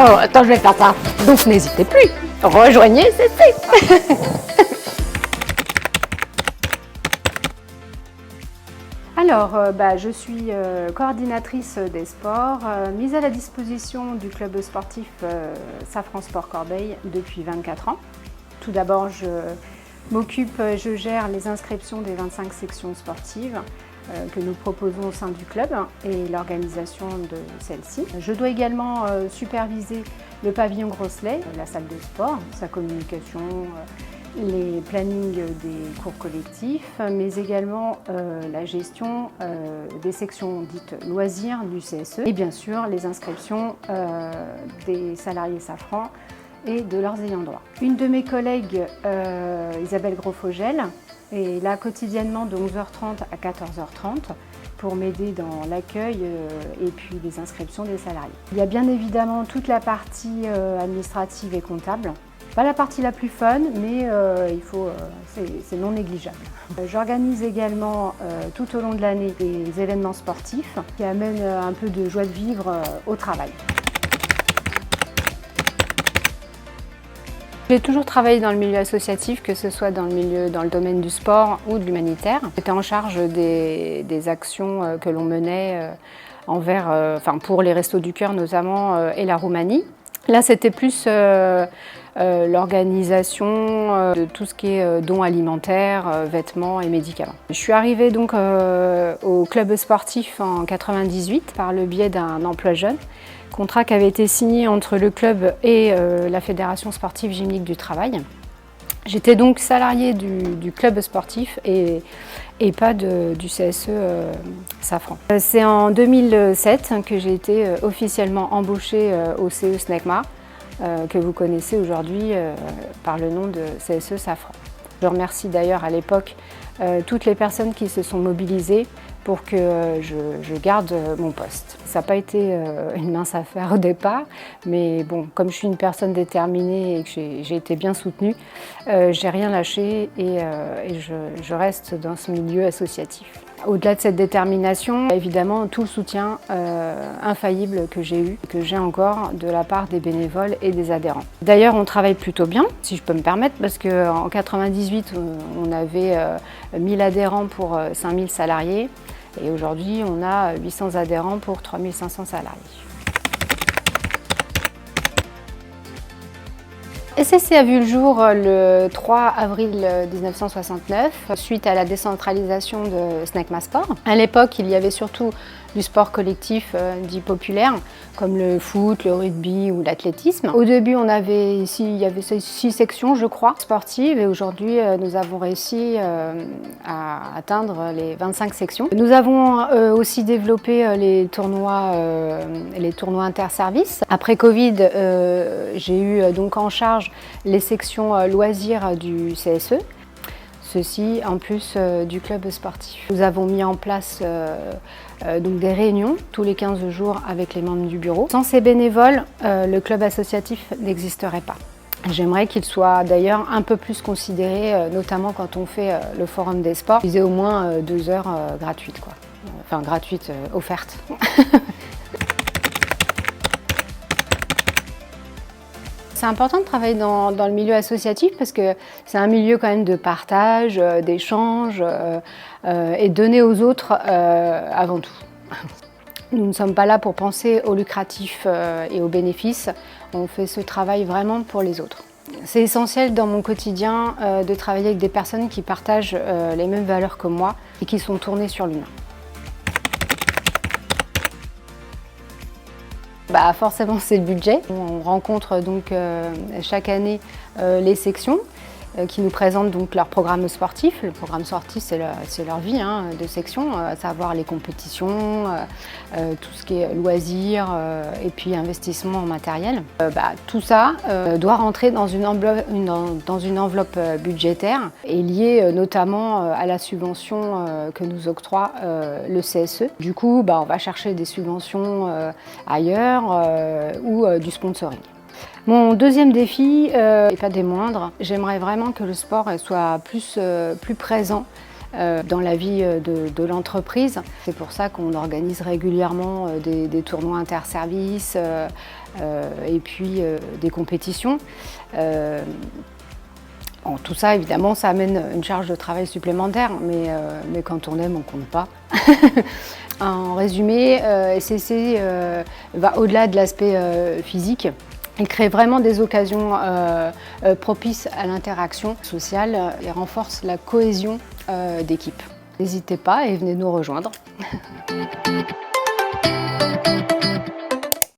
attends, je vais faire ça. Donc n'hésitez plus, rejoignez CC. Alors, je suis coordinatrice des sports, mise à la disposition du club sportif Safran Sport Corbeil depuis 24 ans. Tout d'abord, je gère les inscriptions des 25 sections sportives que nous proposons au sein du club et l'organisation de celle-ci. Je dois également superviser le pavillon Grosselet, la salle de sport, sa communication, les plannings des cours collectifs, mais également la gestion des sections dites loisirs du CSE et bien sûr les inscriptions des salariés Safran et de leurs ayants droit. Une de mes collègues, Isabelle Grofogel, est là quotidiennement de 11h30 à 14h30 pour m'aider dans l'accueil et puis les inscriptions des salariés. Il y a bien évidemment toute la partie administrative et comptable. Pas la partie la plus fun, mais c'est non négligeable. J'organise également tout au long de l'année des événements sportifs qui amènent un peu de joie de vivre au travail. J'ai toujours travaillé dans le milieu associatif, que ce soit dans le domaine du sport ou de l'humanitaire. J'étais en charge des actions que l'on menait pour les Restos du Cœur notamment et la Roumanie. Là, c'était plus l'organisation de tout ce qui est dons alimentaires, vêtements et médicaments. Je suis arrivée donc au club sportif en 1998 par le biais d'un emploi jeune. Contrat qui avait été signé entre le club et la Fédération sportive gymnique du travail. J'étais donc salariée du club sportif et pas du CSE Safran. C'est en 2007 que j'ai été officiellement embauchée au CE SNECMA, que vous connaissez aujourd'hui par le nom de CSE Safran. Je remercie d'ailleurs à l'époque toutes les personnes qui se sont mobilisées pour que je garde mon poste. Ça n'a pas été une mince affaire au départ, mais bon, comme je suis une personne déterminée et que j'ai été bien soutenue, j'ai rien lâché et je reste dans ce milieu associatif. Au-delà de cette détermination, évidemment, tout le soutien infaillible que j'ai eu, que j'ai encore de la part des bénévoles et des adhérents. D'ailleurs, on travaille plutôt bien, si je peux me permettre, parce qu'en 1998, on avait 1000 adhérents pour 5000 salariés. Et aujourd'hui, on a 800 adhérents pour 3500 salariés. SCC a vu le jour le 3 avril 1969, suite à la décentralisation de SNECMA Sport. À l'époque, il y avait surtout du sport collectif dit populaire, comme le foot, le rugby ou l'athlétisme. Au début, il y avait 6 sections, je crois, sportives, et aujourd'hui, nous avons réussi à atteindre les 25 sections. Nous avons aussi développé les tournois interservices. Après Covid, j'ai eu donc en charge les sections loisirs du CSE. Ceci en plus du club sportif. Nous avons mis en place donc des réunions tous les 15 jours avec les membres du bureau. Sans ces bénévoles, le club associatif n'existerait pas. J'aimerais qu'il soit d'ailleurs un peu plus considéré, notamment quand on fait le forum des sports. Ils aient au moins 2 heures gratuites, quoi. Enfin gratuites, offertes. C'est important de travailler dans le milieu associatif parce que c'est un milieu quand même de partage, d'échange et donner aux autres avant tout. Nous ne sommes pas là pour penser au lucratif et aux bénéfices, on fait ce travail vraiment pour les autres. C'est essentiel dans mon quotidien de travailler avec des personnes qui partagent les mêmes valeurs que moi et qui sont tournées sur l'humain. Forcément, c'est le budget. On rencontre donc chaque année les sections qui nous présentent donc leur programme sportif. Le programme sportif, c'est leur vie de section, à savoir les compétitions, tout ce qui est loisirs et puis investissement en matériel. Tout ça doit rentrer dans une enveloppe budgétaire et liée notamment à la subvention que nous octroie le CSE. Du coup, on va chercher des subventions ailleurs ou du sponsoring. Mon deuxième défi, et pas des moindres, j'aimerais vraiment que le sport soit plus présent dans la vie de l'entreprise. C'est pour ça qu'on organise régulièrement des tournois interservices et puis des compétitions. Bon, tout ça, évidemment, ça amène une charge de travail supplémentaire, mais quand on aime, on ne compte pas. En résumé, SCC va au-delà de l'aspect physique. Il crée vraiment des occasions propices à l'interaction sociale et renforce la cohésion d'équipe. N'hésitez pas et venez nous rejoindre.